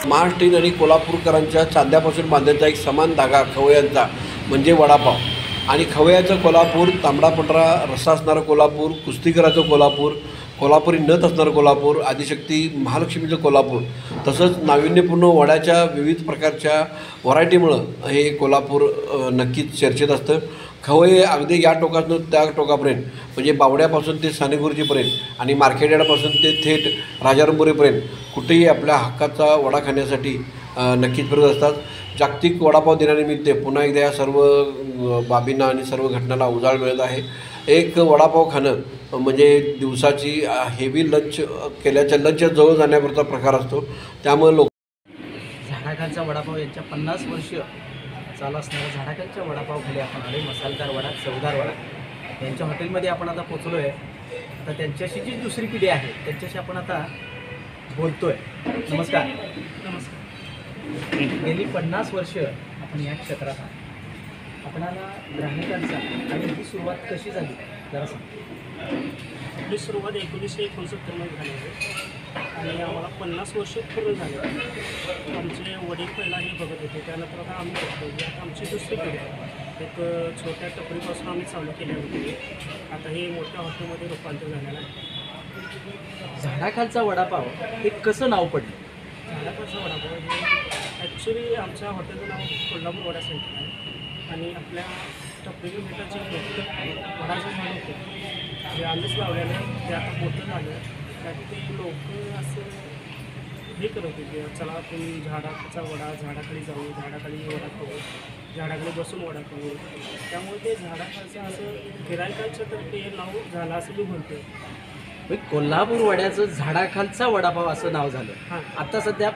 महाराष्ट्रीयन आणि कोल्हापूरकरांच्या चांद्यापासून बांधायचा एक समान धागा खवय्यांचा म्हणजे वडापाव. आणि खवय्याचं कोल्हापूर, तांबडा पांढरा रस्सा असणारं कोल्हापूर, कुस्तीकराचं कोल्हापूर, कोल्हापुरी नथ असणारं कोल्हापूर, आदिशक्ती महालक्ष्मीचं कोल्हापूर, तसंच नाविन्यपूर्ण वड्याच्या विविध प्रकारच्या व्हरायटीमुळं हे कोल्हापूर नक्कीच चर्चेत असतं. खवय्ये अगदी या टोकापासून त्या टोकापर्यंत म्हणजे बावड्यापासून ते सानेगुरुजीपर्यंत आणि मार्केटयार्डपासून ते थेट राजारामपुरीपर्यंत कुठेही आपल्या हक्काचा वडा खाण्यासाठी नक्कीच फिरत असतात. जागतिक वडापाव दिनानिमित्त पुन्हा एकदा या सर्व बाबींना आणि सर्व घटनांना उजाळ मिळत आहे. एक वडापाव खाणं म्हणजे दिवसाची हेवी लंच केल्याच्या लंचच्या जवळ जाण्यापुरता प्रकार असतो. त्यामुळे लोक झाडाखालचा वडापाव यांच्या 50 वर्ष चालू असणाऱ्या झाडाखालच्या वडापाव खाली आपण आले. मसालेदार वडा, चवदार वडा यांच्या हॉटेलमध्ये आपण आता पोचलो आहे. आता त्यांच्याशी जी दुसरी पिढी आहे त्यांच्याशी आपण आता बोलतोय. नमस्कार. गेली 50 वर्ष आपण या क्षेत्रात आहात. आपणाला ग्राहकांचा आणि ही सुरुवात कशी झाली जरा सांग. आपली सुरुवात 1969 मध्ये झाली आहे आणि आम्हाला 50 वर्ष पूर्ण झाले. आमचे वडील पहिला हे बघत होते, त्यानंतर आता आम्ही बघतो. आता आमची दुसरी पिढी एक छोट्या टपरीपासून आम्ही चालू केली होती. आता हे मोठ्या हॉटेलमध्ये रूपांतर झालेलं आहे. झाडाखालचा वडापाव हे कसं नाव पडलं? झाडाखालचा वडापाव हे ॲक्च्युली आमच्या हॉटेलचं नाव कोल्हापूर वडा सेंटर आहे आणि आपल्या टपरी मिठाचे वडाचं झाड होतं जे आम्हीच लावलेलं ते आता मोठं झालं. त्यात ते लोक असं हे करत होते की चला आपण झाडाचा वडा, झाडाखाली जाऊ, झाडाखाली वडा खाऊ, झाडाखाली बसून वडा खाऊ. त्यामुळे ते झाडाखालचं असं गिरायकाचं तर ते नाव झालं असं मी म्हणतो. कोल्हापूर वड्याचं झाडाखालचा वडापाव असं नाव झालं. हां, आता सध्या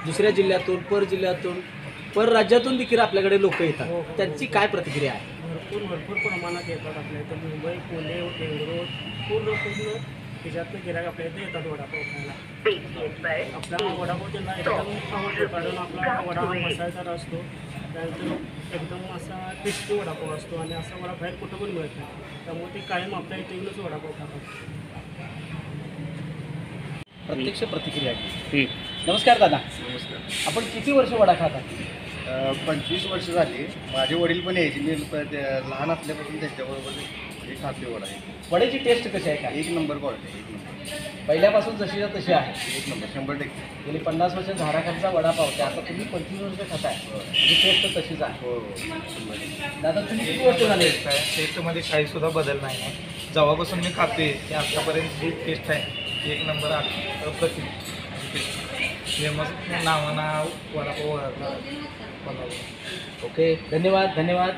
दुसऱ्या जिल्ह्यातून, परजिल्ह्यातून, परराज्यातून देखील आपल्याकडे लोक येतात. हो. त्यांची काय प्रतिक्रिया आहे? भरपूर प्रमाणात येतात आपल्या इथं. मुंबई, पुणे, बेंगलोर पूर्ण त्याच्यातनं गिरायक आपल्या इथे येतात वडापाव खायला. आपला वडापाव त्यांना एकदम आवडतो कारण आपला वडा मसालेदार असतो. त्यानंतर एकदम असा टेस्टी वडापाव असतो आणि असा वडा बाहेर कुठं पण मिळत नाही. त्यामुळे ते कायम आपल्या इथे येऊनच वडापाव खातात. प्रत्यक्ष प्रतिक्रिया आहे. नमस्कार दादा. नमस्कार. आपण किती वर्ष वडा खाता? 25 वर्ष झाली. माझे वडील पण यायचे. मी लहान असल्यापासून त्यांच्याबरोबर एक खाते वडा आहे. वड्याची टेस्ट कशी आहे? काय एक नंबर क्वालिटी आहे. एक नंबर, पहिल्यापासून जशीच्या तशी आहे? एक नंबर, 100%. गेली 50 वर्ष झाडाखालचा वडापाव ते आता तुम्ही 25 वर्ष खाताय. म्हणजे टेस्ट तशीच आहे. हो, 100%. दादा तुम्ही किती वर्ष झाले? टेस्टमध्ये काहीसुद्धा बदल नाही आहे. जेव्हापासून मी खाते ते आत्तापर्यंत जी टेस्ट आहे एक नंबर अप्रतिम फेमस नावाना वडापाव बनवला. ओके, धन्यवाद.